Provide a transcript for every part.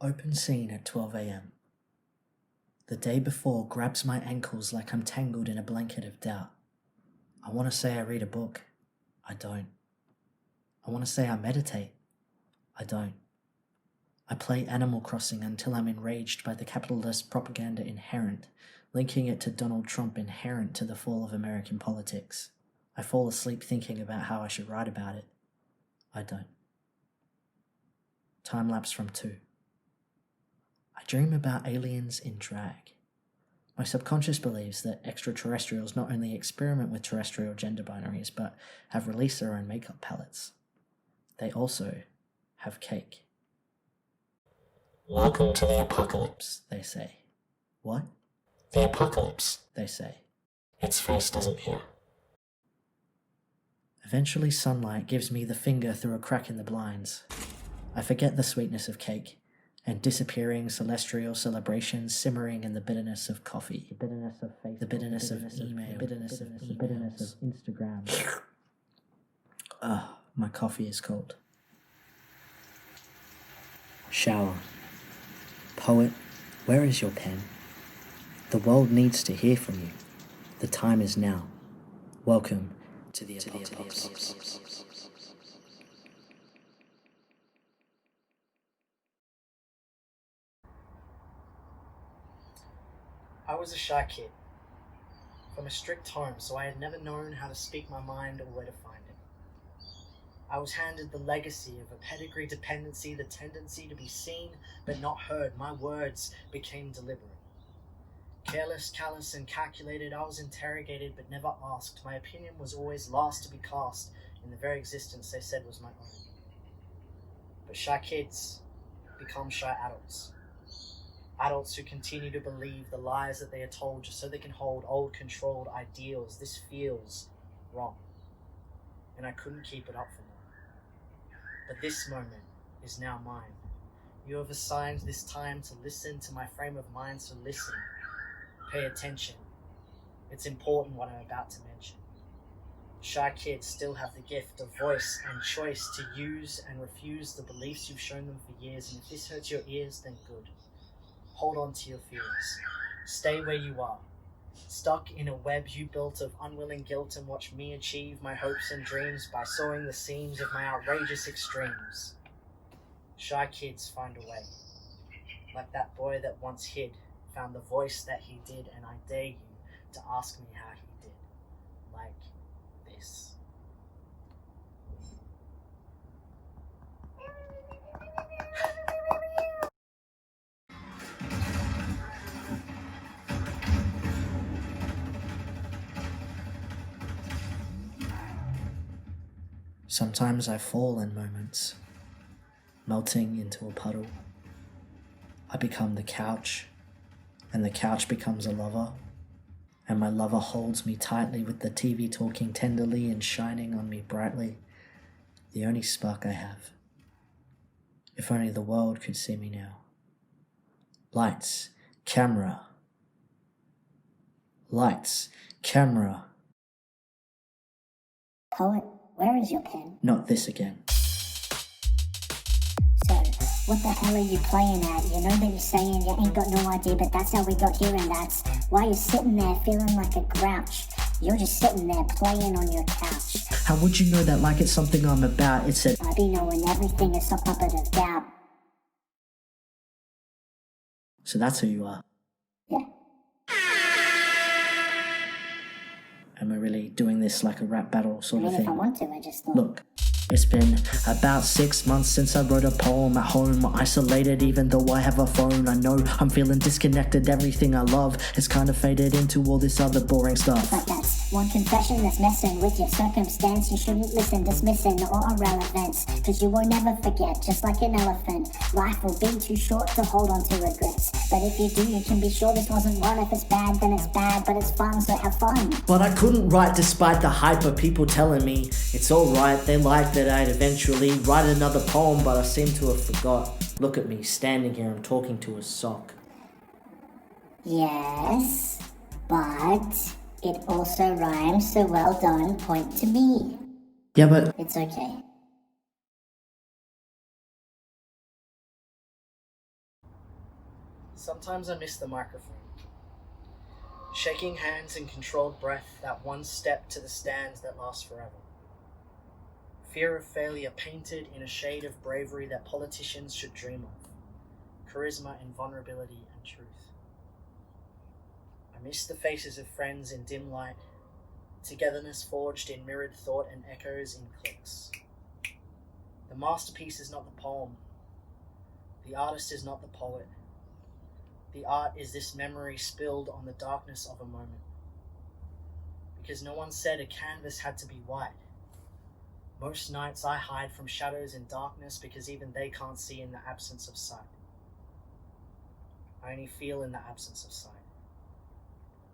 Open scene at 12 a.m. The day before grabs my ankles like I'm tangled in a blanket of doubt. I want to say I read a book. I don't. I want to say I meditate. I don't. I play Animal Crossing until I'm enraged by the capitalist propaganda inherent, linking it to Donald Trump inherent to the fall of American politics. I fall asleep thinking about how I should write about it. I don't. Time lapse from 2. I dream about aliens in drag. My subconscious believes that extraterrestrials not only experiment with terrestrial gender binaries, but have released their own makeup palettes. They also have cake. Welcome to the apocalypse, they say. What? The apocalypse, they say. Its face doesn't hear. Eventually sunlight gives me the finger through a crack in the blinds. I forget the sweetness of cake, and disappearing celestial celebrations simmering in the bitterness of coffee, the bitterness of Facebook, the bitterness of email, the bitterness of Instagram. My coffee is cold. Shower. Poet, where is your pen? The world needs to hear from you. The time is now. Welcome to the apocalypse. I was a shy kid, from a strict home, so I had never known how to speak my mind or where to find it. I was handed the legacy of a pedigree dependency, the tendency to be seen but not heard. My words became deliberate. Careless, callous, and calculated, I was interrogated but never asked. My opinion was always last to be cast in the very existence they said was my own. But shy kids become shy adults. Adults who continue to believe the lies that they are told just so they can hold old controlled ideals. This feels wrong, and I couldn't keep it up for long. But this moment is now mine. You have assigned this time to listen to my frame of mind, so listen, pay attention. It's important what I'm about to mention. Shy kids still have the gift of voice and choice to use and refuse the beliefs you've shown them for years, and if this hurts your ears, then good. Hold on to your fears. Stay where you are, stuck in a web you built of unwilling guilt, and watch me achieve my hopes and dreams by sewing the seams of my outrageous extremes. Shy kids find a way, like that boy that once hid, found the voice that he did, and I dare you to ask me how he did, like this. Sometimes I fall in moments, melting into a puddle. I become the couch, and the couch becomes a lover, and my lover holds me tightly with the TV talking tenderly and shining on me brightly, the only spark I have. If only the world could see me now. Lights, camera. Lights, camera. Poet, where is your pen? Not this again. So, what the hell are you playing at? You know that you're saying you ain't got no idea, but that's how we got here, and that's why you're sitting there feeling like a grouch. You're just sitting there playing on your couch. How would you know that like it's something I'm about? It's a... I be knowing everything is a puppet of doubt. So that's who you are. Yeah. Am I really doing this like a rap battle sort of thing? If I want to, I just thought... Look, it's been about 6 months since I wrote a poem at home. Isolated even though I have a phone. I know I'm feeling disconnected. Everything I love has kind of faded into all this other boring stuff. But that's one confession that's messing with your circumstance. You shouldn't listen, dismissing or irrelevance, cause you will never forget, just like an elephant. Life will be too short to hold on to regrets. But if you do, you can be sure this wasn't one. If it's bad, then it's bad, but it's fun, so have fun. But I couldn't write despite the hype of people telling me it's alright, they like that I'd eventually write another poem, but I seem to have forgot. Look at me, standing here, I'm talking to a sock. Yes, but it also rhymes, so well done, point to me. Yeah, but... It's okay. Sometimes I miss the microphone. Shaking hands and controlled breath, that one step to the stands that lasts forever. Fear of failure painted in a shade of bravery that politicians should dream of. Charisma in vulnerability and truth. I miss the faces of friends in dim light, togetherness forged in mirrored thought and echoes in clicks. The masterpiece is not the poem. The artist is not the poet. The art is this memory spilled on the darkness of a moment. Because no one said a canvas had to be white. Most nights I hide from shadows and darkness because even they can't see in the absence of sight. I only feel in the absence of sight.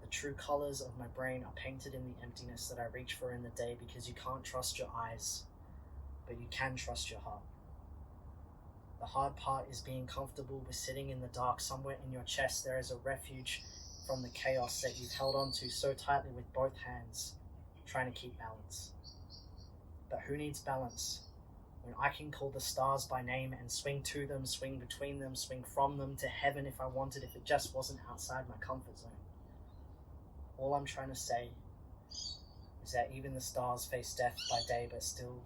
The true colors of my brain are painted in the emptiness that I reach for in the day because you can't trust your eyes, but you can trust your heart. The hard part is being comfortable with sitting in the dark. Somewhere in your chest there is a refuge from the chaos that you've held onto so tightly with both hands, trying to keep balance. But who needs balance when I can call the stars by name and swing to them, swing between them, swing from them to heaven if I wanted, if it just wasn't outside my comfort zone? All I'm trying to say is that even the stars face death by day, but still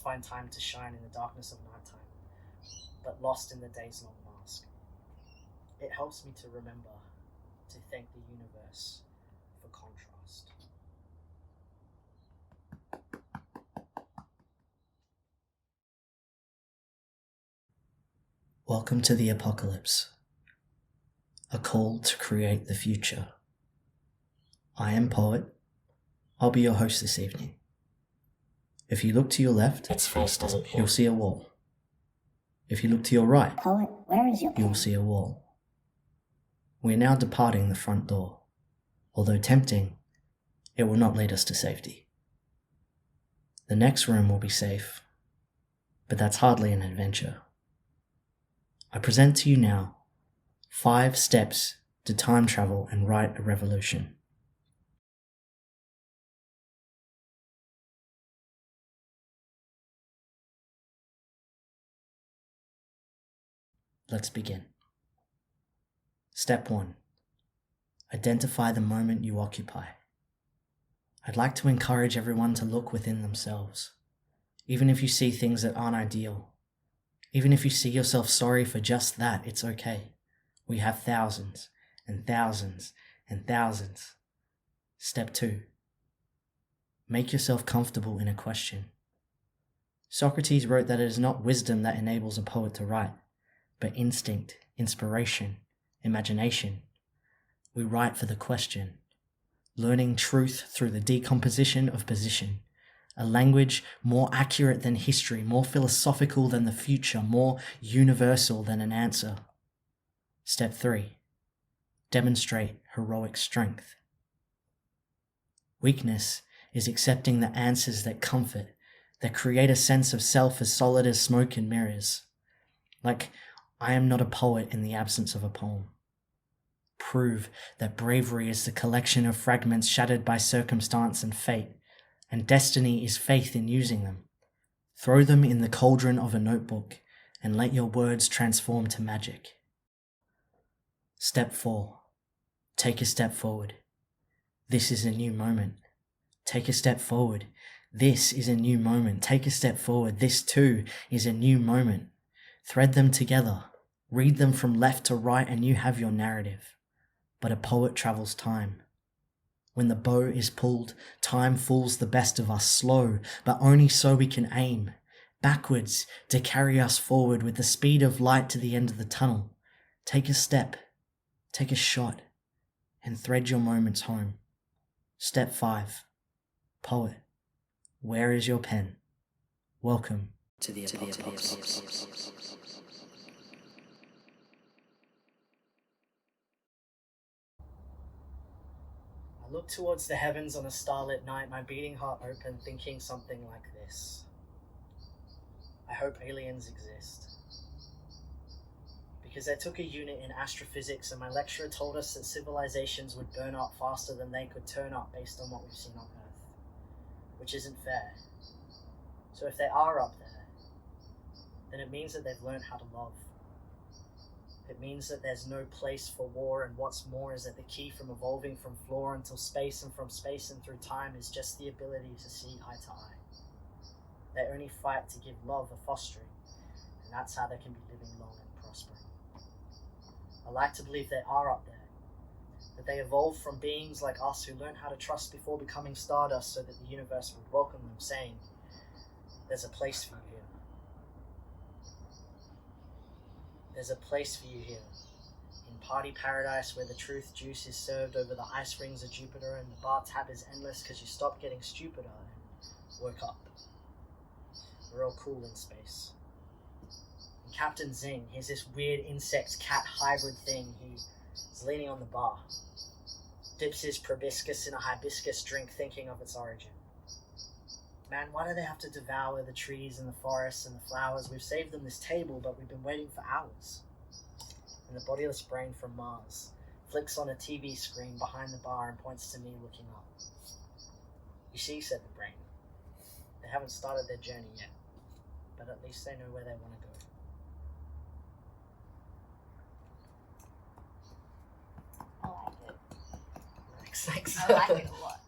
find time to shine in the darkness of nighttime, but lost in the day's long mask. It helps me to remember to thank the universe for contrast. Welcome to the apocalypse, a call to create the future. I am Poet. I'll be your host this evening. If you look to your left, Its face doesn't hear. you'll see a wall. If you look to your right, Poet, where is your you'll pen? see a wall. We are now departing the front door. Although tempting, it will not lead us to safety. The next room will be safe, but that's hardly an adventure. I present to you now 5 steps to time travel and write a revolution. Let's begin. Step 1. Identify the moment you occupy. I'd like to encourage everyone to look within themselves, even if you see things that aren't ideal. Even if you see yourself sorry for just that, it's okay. We have thousands and thousands and thousands. Step 2. Make yourself comfortable in a question. Socrates wrote that it is not wisdom that enables a poet to write, but instinct, inspiration, imagination. We write for the question, learning truth through the decomposition of position, a language more accurate than history, more philosophical than the future, more universal than an answer. Step 3. Demonstrate heroic strength. Weakness is accepting the answers that comfort, that create a sense of self as solid as smoke and mirrors. Like, I am not a poet in the absence of a poem. Prove that bravery is the collection of fragments shattered by circumstance and fate, and destiny is faith in using them. Throw them in the cauldron of a notebook and let your words transform to magic. Step 4. Take a step forward. This is a new moment. Take a step forward. This is a new moment. Take a step forward. This too is a new moment. Thread them together. Read them from left to right and you have your narrative. But a poet travels time. When the bow is pulled, time fools the best of us slow, but only so we can aim. Backwards to carry us forward with the speed of light to the end of the tunnel. Take a step, take a shot, and thread your moments home. Step 5. Poet, where is your pen? Welcome to the apocalypse. I look towards the heavens on a starlit night, my beating heart open, thinking something like this. I hope aliens exist. Because I took a unit in astrophysics and my lecturer told us that civilizations would burn up faster than they could turn up based on what we've seen on Earth. Which isn't fair. So if they are up there, then it means that they've learned how to love. It means that there's no place for war, and what's more is that the key from evolving from floor until space and from space and through time is just the ability to see eye to eye. They only fight to give love a fostering, and that's how they can be living long and prospering. I like to believe they are up there, that they evolved from beings like us who learned how to trust before becoming stardust so that the universe would welcome them, saying, "There's a place for you here. There's a place for you here, in party paradise where the truth juice is served over the ice rings of Jupiter and the bar tab is endless because you stopped getting stupider and woke up. We're all cool in space." And Captain Zing, he's this weird insect-cat hybrid thing. He's leaning on the bar, dips his proboscis in a hibiscus drink thinking of its origin. Man, why do they have to devour the trees and the forests and the flowers? We've saved them this table, but we've been waiting for hours. And the bodiless brain from Mars flicks on a TV screen behind the bar and points to me looking up. "You see," said the brain, "they haven't started their journey yet, but at least they know where they want to go." I like it. Thanks. I like it a lot.